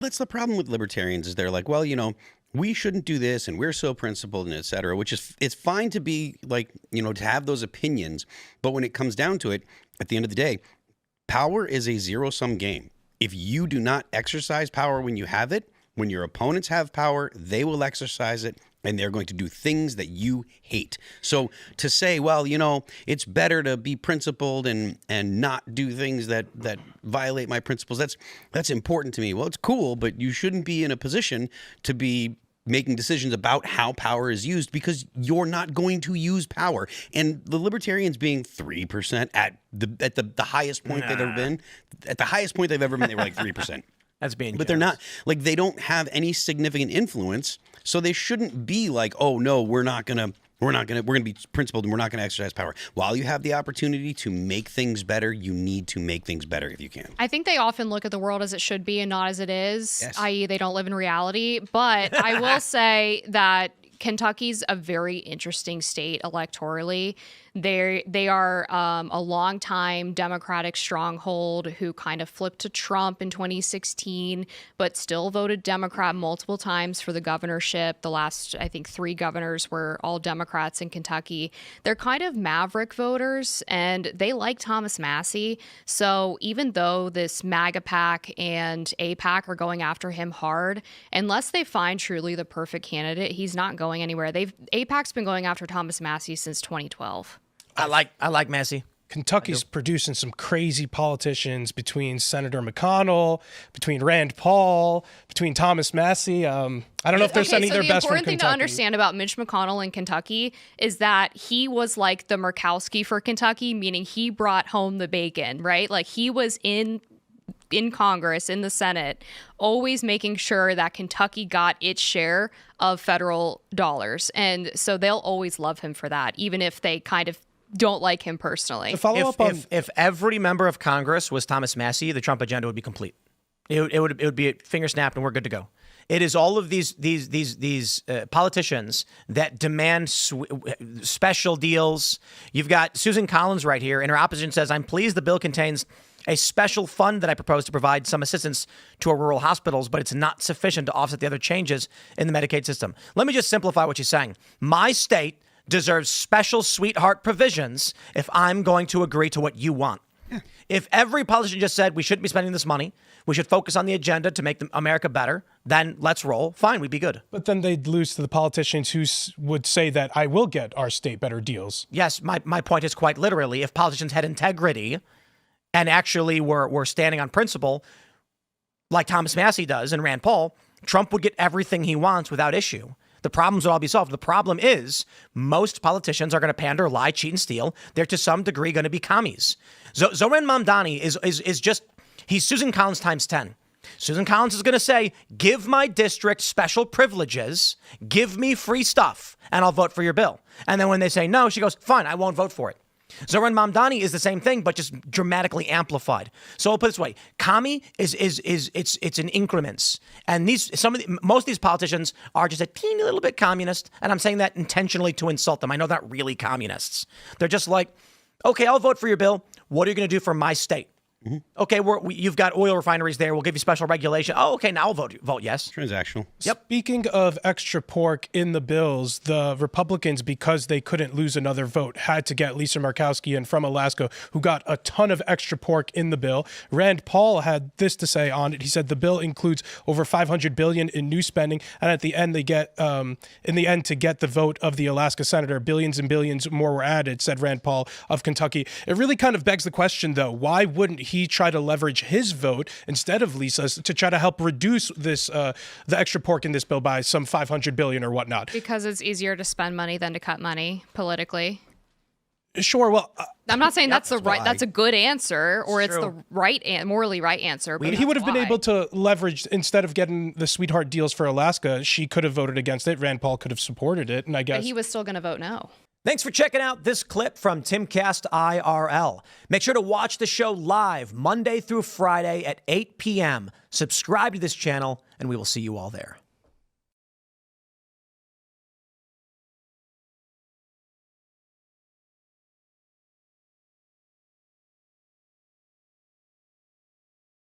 That's the problem with libertarians is they're like, well, we shouldn't do this and we're so principled and et cetera, which is, it's fine to be like, to have those opinions. But when it comes down to it, at the end of the day, power is a zero-sum game. If you do not exercise power when you have it, when your opponents have power, they will exercise it. And they're going to do things that you hate. So to say, well, it's better to be principled and not do things that violate my principles, that's important to me. Well, it's cool, but you shouldn't be in a position to be making decisions about how power is used because you're not going to use power. And the libertarians being 3% at the highest point they've ever been, at the highest point they've ever been, they were like 3%. That's being But generous. they're not, like, they don't have any significant influence, so they shouldn't be like, oh no, we're gonna be principled and we're not gonna exercise power. While you have the opportunity to make things better, you need to make things better if you can. I think they often look at the world as it should be and not as it is, Yes. i.e. they don't live in reality. But I will say that Kentucky's a very interesting state electorally. They are a longtime Democratic stronghold who kind of flipped to Trump in 2016, but still voted Democrat multiple times for the governorship. The last, I think, 3 governors were all Democrats in Kentucky. They're kind of maverick voters, and they like Thomas Massie. So even though this MAGA PAC and APAC are going after him hard, unless they find truly the perfect candidate, he's not going anywhere. APAC's been going after Thomas Massie since 2012. I like Massey. Kentucky's producing some crazy politicians between Senator McConnell, between Rand Paul, between Thomas Massie. I don't know if they're sending their best from Kentucky. The important thing to understand about Mitch McConnell in Kentucky is that he was like the Murkowski for Kentucky, meaning he brought home the bacon, right? Like he was in Congress, in the Senate, always making sure that Kentucky got its share of federal dollars. And so they'll always love him for that, even if they kind of don't like him personally. If every member of Congress was Thomas Massie, the Trump agenda would be complete. It would be a finger snap and we're good to go. It is all of these politicians that demand special deals. You've got Susan Collins right here, and her opposition says, "I'm pleased the bill contains a special fund that I propose to provide some assistance to our rural hospitals, but it's not sufficient to offset the other changes in the Medicaid system." Let me just simplify what she's saying. My state deserves special sweetheart provisions if I'm going to agree to what you want. Yeah. If every politician just said we shouldn't be spending this money, we should focus on the agenda to make America better, then let's roll. Fine, we'd be good. But then they'd lose to the politicians who would say that I will get our state better deals. Yes, my point is quite literally, if politicians had integrity and actually were standing on principle, like Thomas Massie does and Rand Paul, Trump would get everything he wants without issue. The problems would all be solved. The problem is most politicians are going to pander, lie, cheat, and steal. They're to some degree going to be commies. Zoran Mamdani is just, he's Susan Collins times 10. Susan Collins is going to say, give my district special privileges, give me free stuff, and I'll vote for your bill. And then when they say no, she goes, fine, I won't vote for it. Zoran Mamdani is the same thing, but just dramatically amplified. So I'll put it this way: commie it's in increments, and most of these politicians are just a teeny little bit communist, and I'm saying that intentionally to insult them. I know they're not really communists. They're just like, okay, I'll vote for your bill. What are you going to do for my state? Mm-hmm. Okay, you've got oil refineries there. We'll give you special regulation. Oh, okay, now I'll vote yes. Transactional. Yep. Speaking of extra pork in the bills, the Republicans, because they couldn't lose another vote, had to get Lisa Murkowski in from Alaska, who got a ton of extra pork in the bill. Rand Paul had this to say on it. He said the bill includes over $500 billion in new spending, and at the end they get, in the end, to get the vote of the Alaska senator, billions and billions more were added, said Rand Paul of Kentucky. It really kind of begs the question, though, why wouldn't he try to leverage his vote instead of Lisa's to try to help reduce this the extra pork in this bill by some $500 billion or whatnot? Because it's easier to spend money than to cut money politically. Sure. Well, I'm not saying that's a good answer or it's the morally right answer. But he would have been able to leverage, instead of getting the sweetheart deals for Alaska, she could have voted against it. Rand Paul could have supported it, and I guess but he was still going to vote no. Thanks for checking out this clip from Timcast IRL. Make sure to watch the show live Monday through Friday at 8 p.m. Subscribe to this channel, and we will see you all there.